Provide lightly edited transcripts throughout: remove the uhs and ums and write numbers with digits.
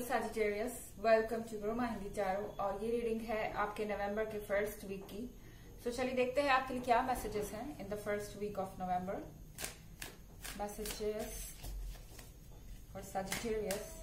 Sagittarius, welcome to Guru Hindi tarot. और ये reading है आपके नवंबर के फर्स्ट वीक की। तो चलिए देखते हैं आपके लिए क्या मैसेजेस हैं in the first week of November. Messages for Sagittarius.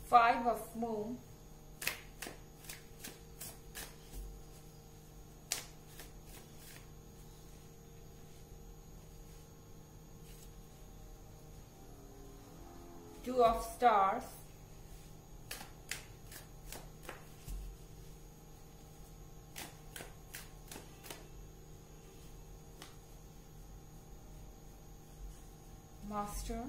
Five of Moon, Two of Stars, Master,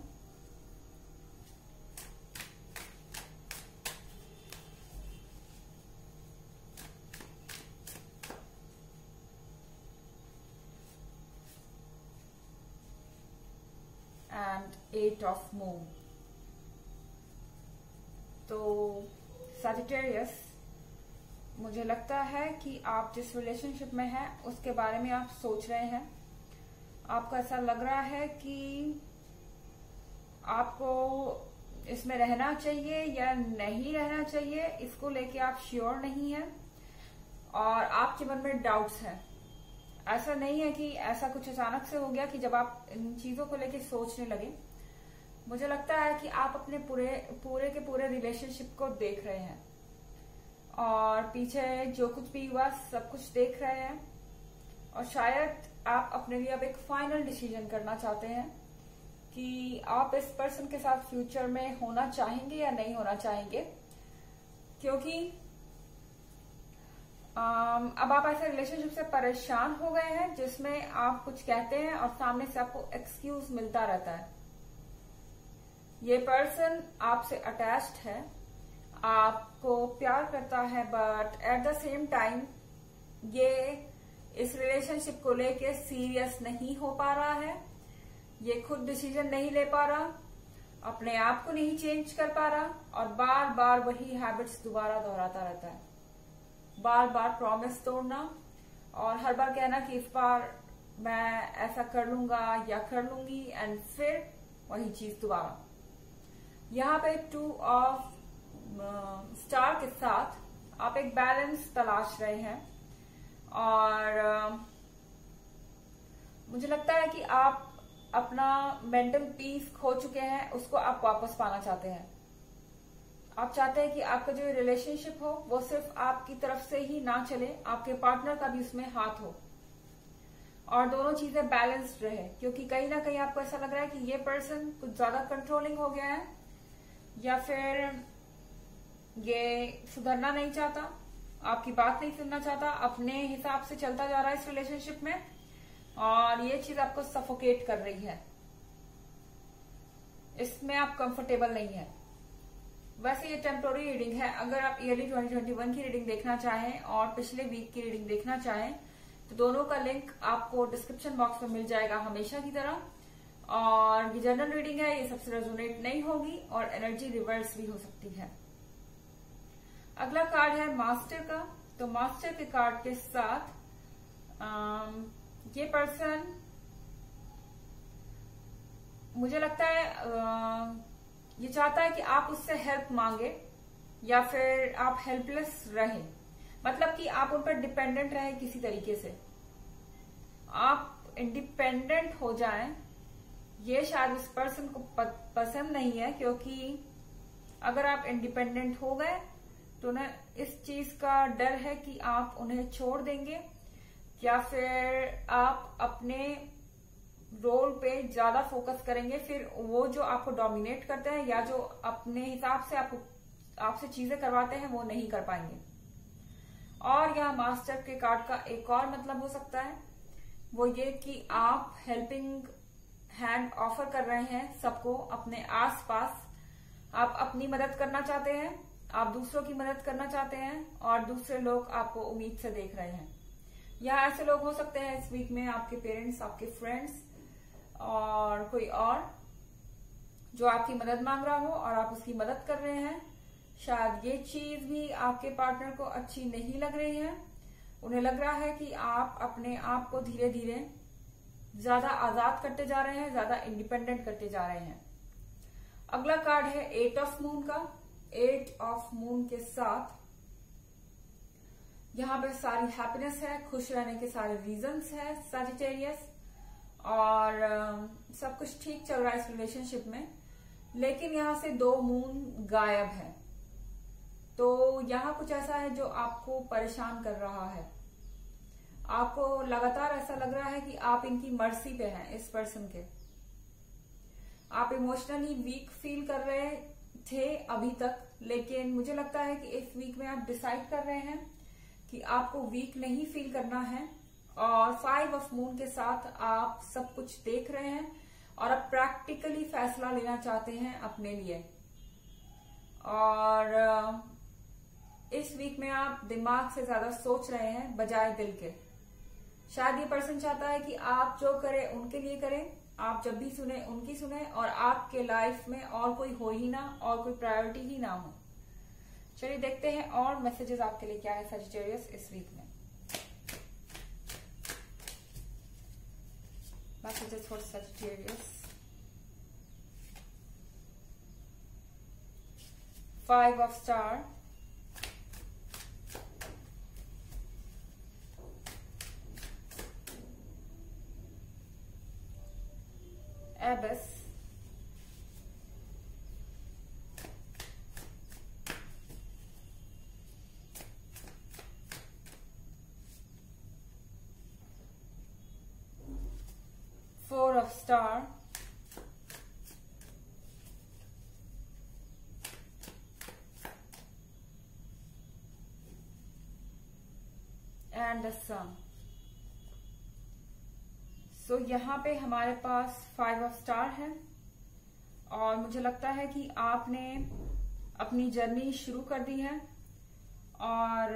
and Eight of Moon। तो सैजिटेरियस, मुझे लगता है कि आप जिस रिलेशनशिप में हैं उसके बारे में आप सोच रहे हैं। आपको ऐसा लग रहा है कि आपको इसमें रहना चाहिए या नहीं रहना चाहिए, इसको लेके आप श्योर नहीं हैं और आपके मन में डाउट्स हैं। ऐसा नहीं है कि ऐसा कुछ अचानक से हो गया कि जब आप इन चीजों को लेके सोचने लगे। मुझे लगता है कि आप अपने पूरे के पूरे रिलेशनशिप को देख रहे हैं और पीछे जो कुछ भी हुआ सब कुछ देख रहे हैं और शायद आप अपने लिए अब एक फाइनल डिसीजन करना चाहते हैं कि आप इस पर्सन के साथ फ्यूचर में होना चाहेंगे या नहीं होना चाहेंगे। क्योंकि अब आप ऐसे रिलेशनशिप से परेशान हो गए हैं जिसमें आप कुछ कहते हैं और सामने से आपको एक्सक्यूज मिलता रहता है। ये पर्सन आपसे अटैच्ड है, आपको प्यार करता है, but at the same time ये इस रिलेशनशिप को लेके सीरियस नहीं हो पा रहा है। ये खुद डिसीजन नहीं ले पा रहा, अपने आप को नहीं चेंज कर पा रहा और बार बार वही हैबिट्स दोबारा दोहराता रहता है। बार बार प्रॉमिस तोड़ना और हर बार कहना कि इस बार मैं ऐसा कर लूंगा या कर लूंगी एंड फिर वही चीज दोबारा। यहाँ पे टू ऑफ स्टार के साथ आप एक बैलेंस तलाश रहे हैं और मुझे लगता है कि आप अपना मेंटल पीस खो चुके हैं, उसको आप वापस पाना चाहते हैं। आप चाहते हैं कि आपका जो रिलेशनशिप हो वो सिर्फ आपकी तरफ से ही ना चले, आपके पार्टनर का भी उसमें हाथ हो और दोनों चीजें बैलेंस्ड रहे। क्योंकि कहीं ना कहीं आपको ऐसा लग रहा है कि ये पर्सन कुछ ज्यादा कंट्रोलिंग हो गया है या फिर ये सुधरना नहीं चाहता, आपकी बात नहीं सुनना चाहता, अपने हिसाब से चलता जा रहा है इस रिलेशनशिप में और ये चीज आपको सफोकेट कर रही है। इसमें आप कंफर्टेबल नहीं है। वैसे ये टेम्पोररी रीडिंग है। अगर आप ईयरली 2021 की रीडिंग देखना चाहें और पिछले वीक की रीडिंग देखना चाहें तो दोनों का लिंक आपको डिस्क्रिप्शन बॉक्स में मिल जाएगा हमेशा की तरह। और ये जनरल रीडिंग है, ये सबसे रेजोनेट नहीं होगी और एनर्जी रिवर्स भी हो सकती है। अगला कार्ड है मास्टर का। तो मास्टर के कार्ड के साथ ये पर्सन, मुझे लगता है ये चाहता है कि आप उससे हेल्प मांगे या फिर आप हेल्पलेस रहें। मतलब कि आप उन पर डिपेंडेंट रहें किसी तरीके से, आप इंडिपेंडेंट हो जाएं। ये शायद उस पर्सन को पसंद नहीं है, क्योंकि अगर आप इंडिपेंडेंट हो गए तो ना इस चीज का डर है कि आप उन्हें छोड़ देंगे या फिर आप अपने रोल पे ज्यादा फोकस करेंगे। फिर वो जो आपको डोमिनेट करते हैं या जो अपने हिसाब से आपसे चीजें करवाते हैं वो नहीं कर पाएंगे। और यहाँ मास्टर के कार्ड का एक और मतलब हो सकता है वो ये कि आप हेल्पिंग हैंड ऑफर कर रहे हैं सबको अपने आसपास। आप अपनी मदद करना चाहते हैं, आप दूसरों की मदद करना चाहते हैं और दूसरे लोग आपको उम्मीद से देख रहे हैं। यहाँ ऐसे लोग हो सकते हैं इस वीक में, आपके पेरेंट्स, आपके फ्रेंड्स और कोई और जो आपकी मदद मांग रहा हो और आप उसकी मदद कर रहे हैं शायद ये चीज भी आपके पार्टनर को अच्छी नहीं लग रही है। उन्हें लग रहा है कि आप अपने आप को धीरे धीरे ज्यादा आजाद करते जा रहे हैं, ज्यादा इंडिपेंडेंट करते जा रहे हैं। अगला कार्ड है 8 ऑफ मून का। 8 ऑफ मून के साथ यहाँ पे सारी हैप्पीनेस है, खुश रहने के सारे रीजंस है सजिटेरियस, और सब कुछ ठीक चल रहा है इस रिलेशनशिप में। लेकिन यहाँ से 2 मून गायब है, तो यहाँ कुछ ऐसा है जो आपको परेशान कर रहा है। आपको लगातार ऐसा लग रहा है कि आप इनकी मर्जी पे हैं, इस पर्सन के। आप इमोशनली वीक फील कर रहे थे अभी तक, लेकिन मुझे लगता है कि इस वीक में आप डिसाइड कर रहे हैं कि आपको वीक नहीं फील करना है, और 5 ऑफ मून के साथ आप सब कुछ देख रहे हैं और अब प्रैक्टिकली फैसला लेना चाहते हैं अपने लिए। और इस वीक में आप दिमाग से ज्यादा सोच रहे हैं बजाय दिल के। शायद ये पर्सन चाहता है कि आप जो करें उनके लिए करें, आप जब भी सुने उनकी सुने, और आपके लाइफ में और कोई हो ही ना, और कोई प्रायोरिटी ही ना हो। चलिए देखते हैं और मैसेजेस आपके लिए क्या है सजिटेरियस इस वीक में। Messages for Sagittarius. 5 of star, एबस, Four of Star, and the Sun. So यहाँ पे हमारे पास 5 ऑफ स्टार है, और मुझे लगता है कि आपने अपनी जर्नी शुरू कर दी है, और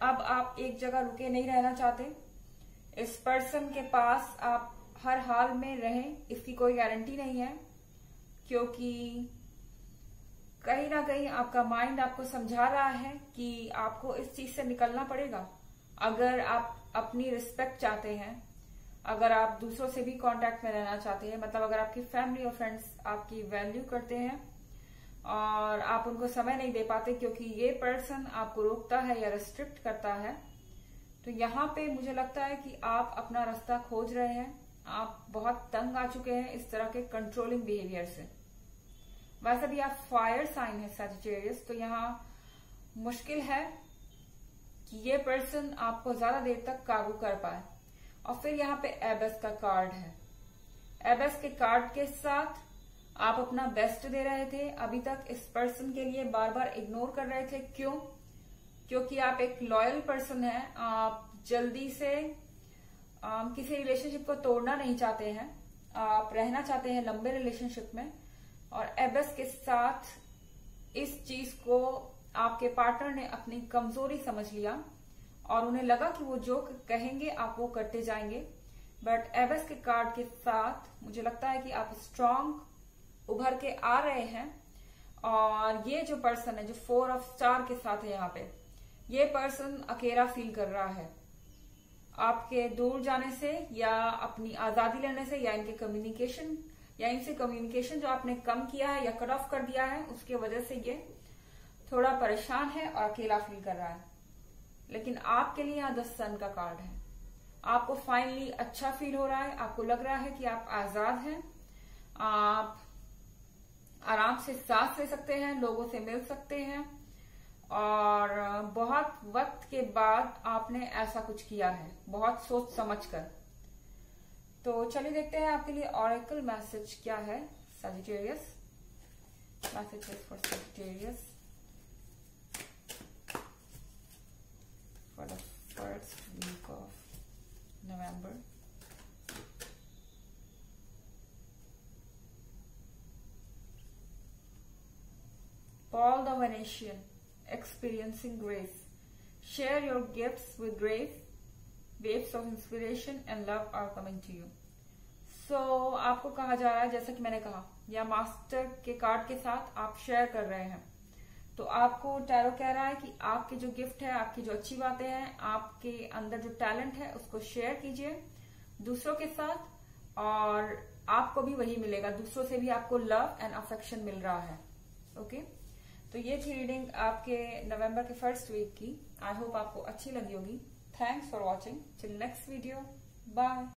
अब आप एक जगह रुके नहीं रहना चाहते। इस पर्सन के पास आप हर हाल में रहें, इसकी कोई गारंटी नहीं है, क्योंकि कहीं ना कहीं आपका माइंड आपको समझा रहा है कि आपको इस चीज से निकलना पड़ेगा। अगर आप अपनी रिस्पेक्ट चाहते हैं, अगर आप दूसरों से भी कांटेक्ट में रहना चाहते हैं, मतलब अगर आपकी फैमिली और फ्रेंड्स आपकी वैल्यू करते हैं और आप उनको समय नहीं दे पाते क्योंकि ये पर्सन आपको रोकता है या रिस्ट्रिक्ट करता है, तो यहाँ पे मुझे लगता है कि आप अपना रास्ता खोज रहे हैं। आप बहुत तंग आ चुके हैं इस तरह के कंट्रोलिंग बिहेवियर से। वैसे भी आप फायर साइन है सजिटेरियस, तो यहाँ मुश्किल है कि ये पर्सन आपको ज्यादा देर तक काबू कर पाए। और फिर यहाँ पे एबस का कार्ड है। एबस के कार्ड के साथ आप अपना बेस्ट दे रहे थे, अभी तक इस पर्सन के लिए बार बार इग्नोर कर रहे थे। क्यों? क्योंकि आप एक लॉयल पर्सन हैं, आप जल्दी से किसी रिलेशनशिप को तोड़ना नहीं चाहते हैं, आप रहना चाहते हैं लंबे रिलेशनशिप में। और एबस के साथ इस चीज को आपके पार्टनर ने अपनी कमजोरी समझ लिया और उन्हें लगा कि वो जो कहेंगे आप वो करते जाएंगे। बट एबस के कार्ड के साथ मुझे लगता है कि आप स्ट्रांग उभर के आ रहे हैं। और ये जो पर्सन है जो 4 ऑफ स्टार के साथ है यहाँ पे, ये पर्सन अकेला फील कर रहा है आपके दूर जाने से या अपनी आजादी लेने से, या इनके कम्युनिकेशन या इनसे कम्युनिकेशन जो आपने कम किया है या कट ऑफ कर दिया है उसके वजह से ये थोड़ा परेशान है और अकेला फील कर रहा है। लेकिन आपके लिए यहाँ 10 सन का कार्ड है। आपको फाइनली अच्छा फील हो रहा है, आपको लग रहा है कि आप आजाद हैं, आप आराम से सांस ले सकते हैं, लोगों से मिल सकते हैं, और बहुत वक्त के बाद आपने ऐसा कुछ किया है, बहुत सोच समझ कर। तो चलिए देखते हैं आपके लिए ऑरेकल मैसेज क्या है Sagittarius. Messages for Sagittarius for the first week of November. Paul the Venetian, experiencing grace. Share your gifts with grace. Waves of inspiration and love are coming to you. So, आपको कहा जा रहा है, जैसा कि मैंने कहा, या मास्टर के कार्ड के साथ आप शेयर कर रहे हैं तो आपको टैरो कह रहा है कि आपके जो गिफ्ट है, आपकी जो अच्छी बातें हैं, आपके अंदर जो टैलेंट है उसको शेयर कीजिए दूसरों के साथ, और आपको भी वही मिलेगा, दूसरों से भी आपको लव एंड अफेक्शन मिल रहा है। ओके, तो ये थी रीडिंग आपके नवंबर के फर्स्ट वीक की। आई होप आपको अच्छी लगी होगी। Thanks for watching. Till next video, bye.